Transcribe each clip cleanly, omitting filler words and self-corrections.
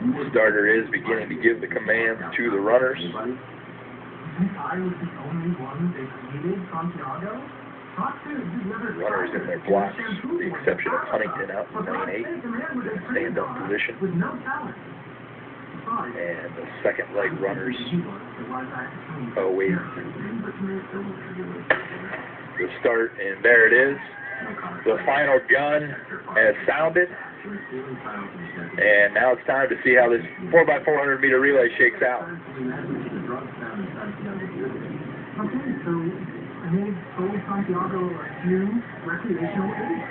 The starter is beginning to give the commands to the runners. Runners in their blocks, with the exception of Huntington out in lane 8, in stand-up position. And the second leg runners await the start, and there it is. The final gun has sounded, and now it's time to see how this 4x400 meter relay shakes out.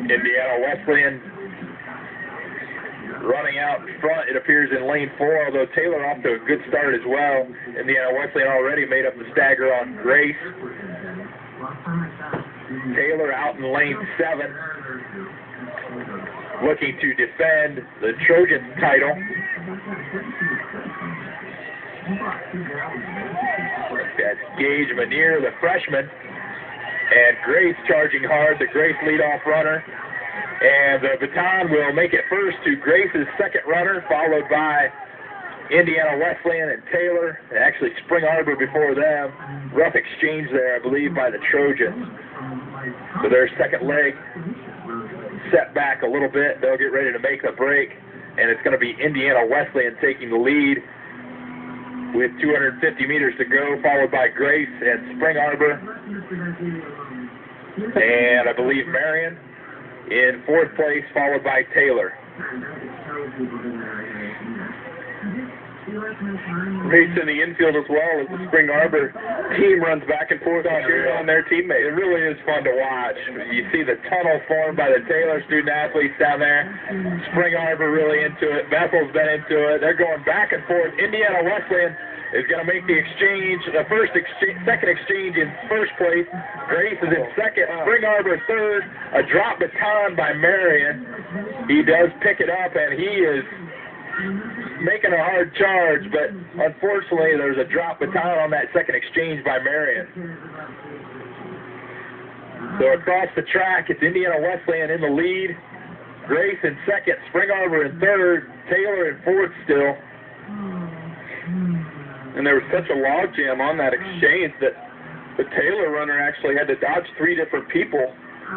Indiana Wesleyan running out in front, it appears, in lane 4, although Taylor off to a good start as well. Indiana Wesleyan already made up the stagger on Grace. Taylor out in lane 7, looking to defend the Trojans title. That's Gage Manier, the freshman, and Grace charging hard, the Grace leadoff runner. And the baton will make it first to Grace's second runner, followed by Indiana Wesleyan and Taylor, and actually Spring Arbor before them. Rough exchange there, I believe, by the Trojans. So their second leg set back a little bit. They'll get ready to make the break, and it's going to be Indiana Wesleyan taking the lead with 250 meters to go, followed by Grace and Spring Arbor. And I believe Marion in fourth place, followed by Taylor. Race in the infield as well as the Spring Arbor team runs back and forth cheering on their teammate. It really is fun to watch. You see the tunnel formed by the Taylor student athletes down there. Spring Arbor really into it. Bethel's been into it. They're going back and forth. Indiana Wesleyan is going to make the exchange, second exchange in first place. Grace is in second. Spring Arbor third. A drop baton by Marion. He does pick it up, and he is making a hard charge, but unfortunately there's a drop baton on that second exchange by Marion. So across the track, it's Indiana Wesleyan in the lead. Grace in second, Spring Arbor in third, Taylor in fourth still. And there was such a logjam on that exchange that the Taylor runner actually had to dodge 3 different people.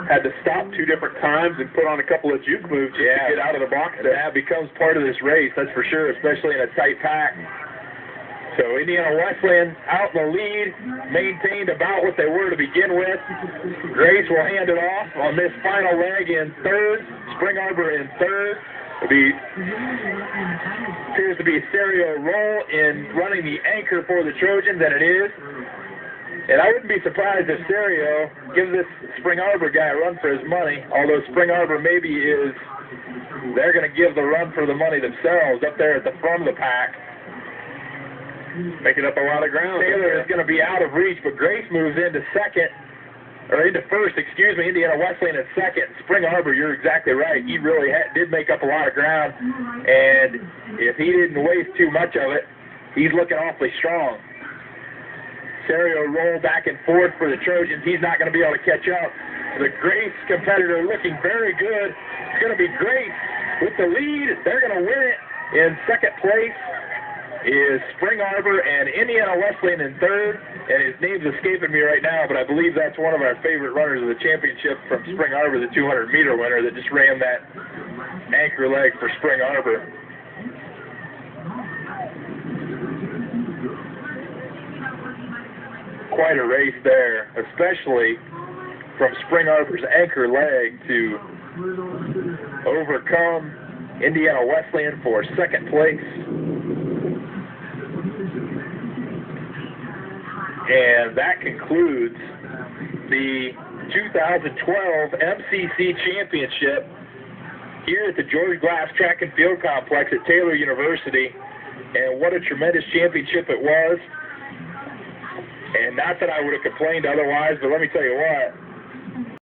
Had to stop 2 different times and put on a couple of juke moves to get out of the box. That becomes part of this race, that's for sure, especially in a tight pack. So Indiana Wesleyan out in the lead, maintained about what they were to begin with. Grace will hand it off on this final leg in third. Spring Arbor in third. Appears to be Serio Roll in running the anchor for the Trojans, and it is. And I wouldn't be surprised if Serio gives this Spring Arbor guy a run for his money, although Spring Arbor maybe is, they're going to give the run for the money themselves up there at the front of the pack. Making up a lot of ground. Taylor is going to be out of reach, but Grace moves into first, excuse me, Indiana Wesleyan in second. Spring Arbor, you're exactly right. He really did make up a lot of ground, and if he didn't waste too much of it, he's looking awfully strong. Serio Roll back and forth for the Trojans. He's not going to be able to catch up. The Grace competitor looking very good. It's going to be Grace with the lead. They're going to win it. In second place is Spring Arbor and Indiana Wesleyan in third. And his name's escaping me right now, but I believe that's one of our favorite runners of the championship from Spring Arbor, the 200-meter winner that just ran that anchor leg for Spring Arbor. Quite a race there, especially from Spring Arbor's anchor leg to overcome Indiana Wesleyan for second place. And that concludes the 2012 MCC Championship here at the George Glass Track and Field Complex at Taylor University. And what a tremendous championship it was. And not that I would have complained otherwise, but let me tell you what,